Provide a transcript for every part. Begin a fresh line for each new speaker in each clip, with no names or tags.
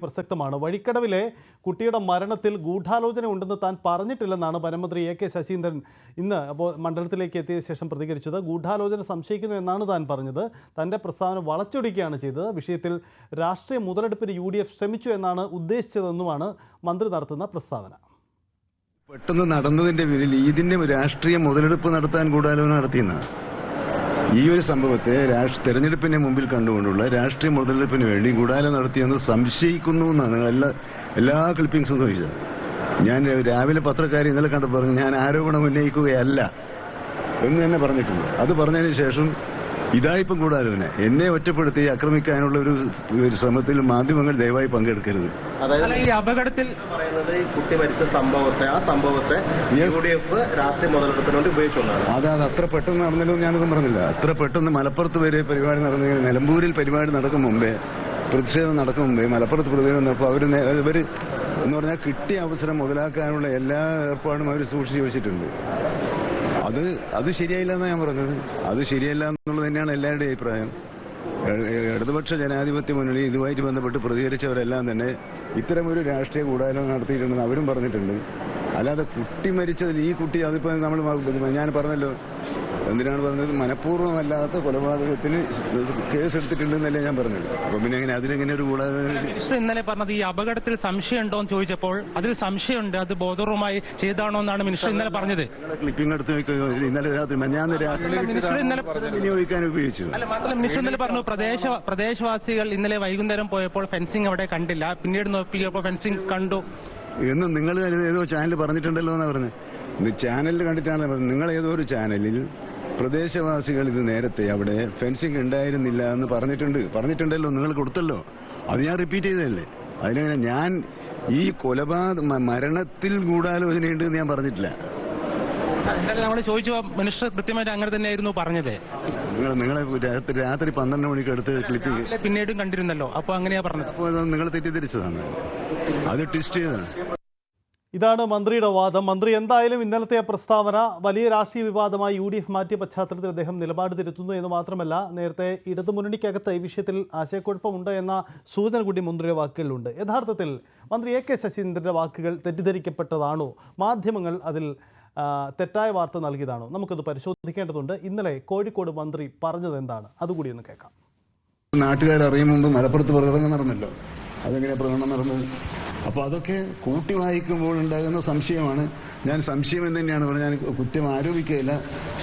പ്രസക്തമാണ്. വഴിക്കടവിലെ കുട്ടിയുടെ മരണത്തിൽ ഗൂഢാലോചന ഉണ്ടെന്ന് താൻ പറഞ്ഞിട്ടില്ലെന്നാണ് വനമന്ത്രി AK ശശീന്ദ്രൻ ഇന്ന് മണ്ഡലത്തിലേക്ക് എത്തിയ ശേഷം പ്രതികരിച്ചത്. ഗൂഢാലോചന സംശയിക്കുന്നു എന്നാണ് താൻ പറഞ്ഞത്. തൻ്റെ പ്രസ്താവന വളച്ചൊടിക്കുകയാണ് ചെയ്തത്. വിഷയത്തിൽ രാഷ്ട്രീയ മുതലെടുപ്പിന് UDF ശ്രമിച്ചു എന്നാണ് ഉദ്ദേശിച്ചതെന്നുമാണ് മന്ത്രി നടത്തുന്ന പ്രസ്താവന.
പെട്ടെന്ന് നടന്നതിന്റെ പേരിൽ ഇതിന്റെ രാഷ്ട്രീയ മുതലെടുപ്പ് നടത്താൻ ഗൂഢാലോചന നടത്തിയെന്നാണ്. ഈ ഒരു സംഭവത്തെ തെരഞ്ഞെടുപ്പിനെ മുമ്പിൽ കണ്ടുകൊണ്ടുള്ള രാഷ്ട്രീയ മുതലെടുപ്പിന് വേണ്ടി ഗൂഢാലോചന നടത്തിയെന്ന് സംശയിക്കുന്നു എന്നാണ് എല്ലാ ക്ലിപ്പിംഗ്സും ചോദിച്ചത്. ഞാൻ രാവിലെ പത്രക്കാരെ ഇന്നലെ കണ്ടു പറഞ്ഞു, ഞാൻ ആരോപണം ഉന്നയിക്കുകയല്ല എന്ന് തന്നെ പറഞ്ഞിട്ടുണ്ട്. അത് പറഞ്ഞതിന് ശേഷം ഇതായിപ്പം ഗൂഢാലോചന എന്നെ ഒറ്റപ്പെടുത്തി ആക്രമിക്കാനുള്ള ഒരു ശ്രമത്തിൽ മാധ്യമങ്ങൾ ദയവായി പങ്കെടുക്കരുത്.
അതായത് ഈ അപകടത്തിൽ പറയുന്നത് ഈ കുട്ടി മരിച്ച സംഭവത്തെ UDF രാഷ്ട്രീയ മുതലെടുപ്പിന് വേണ്ടി ഉപയോഗിച്ചുകൊണ്ടാണ്.
അത് അത്ര പെട്ടെന്ന് നടന്നല്ലോ ഞാനൊന്നും പറഞ്ഞില്ല. അത്ര പെട്ടെന്ന് മലപ്പുറത്ത് വരെ പരിപാടി നടന്നെങ്കിൽ നിലമ്പൂരിൽ പരിപാടി നടക്കും മുമ്പേ, പ്രതിഷേധം നടക്കും മുമ്പേ മലപ്പുറത്ത് പ്രതിഷേധം നടപ്പോൾ ഇവർ എന്ന് പറഞ്ഞാൽ കിട്ടിയ അവസരം മുതലാക്കാനുള്ള എല്ലാ ഏർപ്പാടും അവർ സൂക്ഷിച്ചു വെച്ചിട്ടുണ്ട്. അത് ശരിയായില്ല എന്നാണ് ഞാൻ പറഞ്ഞത്. അത് ശരിയല്ല എന്നുള്ളത് തന്നെയാണ് എല്ലാവരുടെയും അഭിപ്രായം. ഇടതുപക്ഷ ജനാധിപത്യ മുന്നണി ഇതുമായിട്ട് ബന്ധപ്പെട്ട് പ്രതികരിച്ചവരെല്ലാം തന്നെ ഇത്തരമൊരു രാഷ്ട്രീയ ഗൂഢാലോചന നടത്തിയിട്ടുണ്ടെന്ന് അവരും പറഞ്ഞിട്ടുണ്ട്. അല്ലാതെ കുട്ടി മരിച്ചതിൽ ഈ കുട്ടി അതിപ്പോ ഞാൻ പറഞ്ഞല്ലോ, എന്തിനാണ് പറഞ്ഞത്, മനഃപൂർവ്വമല്ലാത്ത കൊലപാതകത്തിന് കേസെടുത്തിട്ടുണ്ടെന്നല്ലേ ഞാൻ പറഞ്ഞത്. അപ്പൊ പിന്നെ എങ്ങനെ അതിലെങ്ങനെ ഒരു
മിനിസ്റ്റർ ഇന്നലെ പറഞ്ഞത് ഈ അപകടത്തിൽ സംശയമുണ്ടോ എന്ന് ചോദിച്ചപ്പോൾ അതിൽ സംശയമുണ്ട്, അത് ബോധപൂർവമായി ചെയ്താണോ എന്നാണ് മിനിസ്റ്റർ ഇന്നലെ പറഞ്ഞത്.
ക്ലിപ്പിംഗ് എടുത്ത് ഇന്നലെ രാത്രി വിനിയോഗിക്കാൻ ഉപയോഗിച്ചു.
അല്ല, മാത്രമല്ല മിനിസ്റ്റർ ഇന്നലെ പറഞ്ഞു പ്രദേശവാസികൾ ഇന്നലെ വൈകുന്നേരം പോയപ്പോൾ ഫെൻസിംഗ് അവിടെ കണ്ടില്ല, പിന്നീട് നോക്കിയപ്പോൾ ഫെൻസിംഗ് കണ്ടു
എന്ന് നിങ്ങൾ ഏതോ ചാനൽ പറഞ്ഞിട്ടുണ്ടല്ലോ എന്നാ പറഞ്ഞത്. ചാനലിൽ കണ്ടിട്ടാണ് പറഞ്ഞത്. നിങ്ങൾ ഏതോ ഒരു ചാനലിൽ പ്രദേശവാസികൾ ഇത് നേരത്തെ അവിടെ ഫെൻസിംഗ് ഉണ്ടായിരുന്നില്ല എന്ന് പറഞ്ഞിട്ടുണ്ടല്ലോ, നിങ്ങൾ കൊടുത്തല്ലോ. അത് ഞാൻ റിപ്പീറ്റ് ചെയ്തതല്ലേ. അതിനങ്ങനെ ഞാൻ ഈ മരണത്തിൽ ഗൂഢാലോചനയുണ്ട് എന്ന് ഞാൻ പറഞ്ഞിട്ടില്ല.
നമ്മൾ ചോദിച്ചു മിനിസ്റ്റർ കൃത്യമായിട്ട് അങ്ങനെ തന്നെയായിരുന്നു പറഞ്ഞത്.
നിങ്ങളെ രാത്രി 12 മണിക്ക് അടുത്ത് ക്ലിപ്പിംഗ്
പിന്നീടും കണ്ടിരുന്നല്ലോ, അപ്പൊ അങ്ങനെയാ പറഞ്ഞത്.
അപ്പോൾ നിങ്ങൾ തെറ്റിദ്ധരിച്ചതാണ്, അത് ട്വിസ്റ്റ് ചെയ്തതാണ്.
ഇതാണ് മന്ത്രിയുടെ വാദം. മന്ത്രി എന്തായാലും ഇന്നലത്തെ പ്രസ്താവന വലിയ രാഷ്ട്രീയ വിവാദമായി UDF മാറ്റിയ പശ്ചാത്തലത്തിൽ അദ്ദേഹം നിലപാട് തിരുത്തുന്നു എന്ന് മാത്രമല്ല, നേരത്തെ ഇടതുമുന്നണിക്കകത്ത് ഈ വിഷയത്തിൽ ആശയക്കുഴപ്പമുണ്ട് എന്ന സൂചന കൂടി മന്ത്രിയുടെ വാക്കുകളിലുണ്ട്. യഥാർത്ഥത്തിൽ മന്ത്രി AK ശശീന്ദ്രൻ്റെ വാക്കുകൾ തെറ്റിദ്ധരിക്കപ്പെട്ടതാണോ, മാധ്യമങ്ങൾ അതിൽ തെറ്റായ വാർത്ത നൽകിയതാണോ, നമുക്കത് പരിശോധിക്കേണ്ടതുണ്ട്. ഇന്നലെ കോഴിക്കോട് മന്ത്രി പറഞ്ഞത് എന്താണ്, അതുകൂടി ഒന്ന് കേൾക്കാം.
നാട്ടുകാരറിയും മുമ്പ് മലപ്പുറത്ത് പ്രകടനം നടന്നല്ലോ. അതെങ്ങനെ പ്രകടനം നടന്നത്? അപ്പൊ അതൊക്കെ കൂട്ടി വായിക്കുമ്പോൾ ഉണ്ടാകുന്ന സംശയമാണ്. ഞാൻ സംശയം എന്ന് തന്നെയാണ് പറഞ്ഞത്. ഞാൻ കുറ്റം ആരോപിക്കുകയില്ല.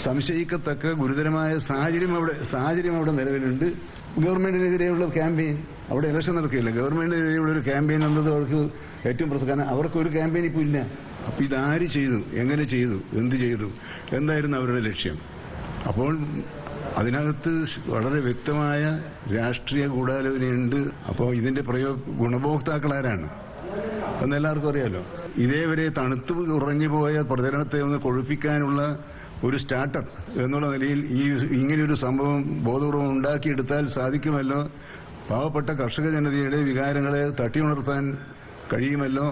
സംശയിക്കത്തക്ക ഗുരുതരമായ സാഹചര്യം അവിടെ നിലവിലുണ്ട്. ഗവൺമെന്റിനെതിരെയുള്ള ക്യാമ്പയിൻ, അവിടെ ഇലക്ഷൻ നടക്കുകയില്ല, ഗവൺമെന്റിനെതിരെയുള്ള ഒരു ക്യാമ്പയിൻ എന്നത് അവർക്ക് ഏറ്റവും പ്രധാനം. അവർക്കൊരു ക്യാമ്പയിൻ ഇപ്പോൾ ഇല്ല. അപ്പൊ ഇതാര് ചെയ്തു, എങ്ങനെ ചെയ്തു, എന്ത് ചെയ്തു, എന്തായിരുന്നു അവരുടെ ലക്ഷ്യം? അപ്പോൾ അതിനകത്ത് വളരെ വ്യക്തമായ രാഷ്ട്രീയ ഗൂഢാലോചനയുണ്ട്. അപ്പോൾ ഇതിന്റെ ഗുണഭോക്താക്കൾ ആരാണ് എന്നെല്ലാവർക്കും അറിയാലോ. ഇതേവരെ തണുത്തു ഉറഞ്ഞു പോയ പ്രചരണത്തെ ഒന്ന് കൊഴുപ്പിക്കാനുള്ള ഒരു സ്റ്റാർട്ടർ എന്നുള്ള നിലയിൽ ഇങ്ങനെയൊരു സംഭവം ബോധപൂർവം ഉണ്ടാക്കിയെടുത്താൽ സാധിക്കുമല്ലോ, പാവപ്പെട്ട കർഷക ജനതയുടെ വികാരങ്ങളെ തട്ടിയുണർത്താൻ കഴിയുമല്ലോ,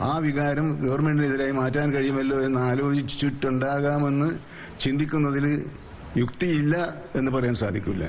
ആ വികാരം ഗവൺമെന്റിനെതിരായി മാറ്റാൻ കഴിയുമല്ലോ എന്ന് ആലോചിച്ചിട്ടുണ്ടാകാമെന്ന് ചിന്തിക്കുന്നതിൽ യുക്തിയില്ല എന്ന് പറയാൻ സാധിക്കില്ല.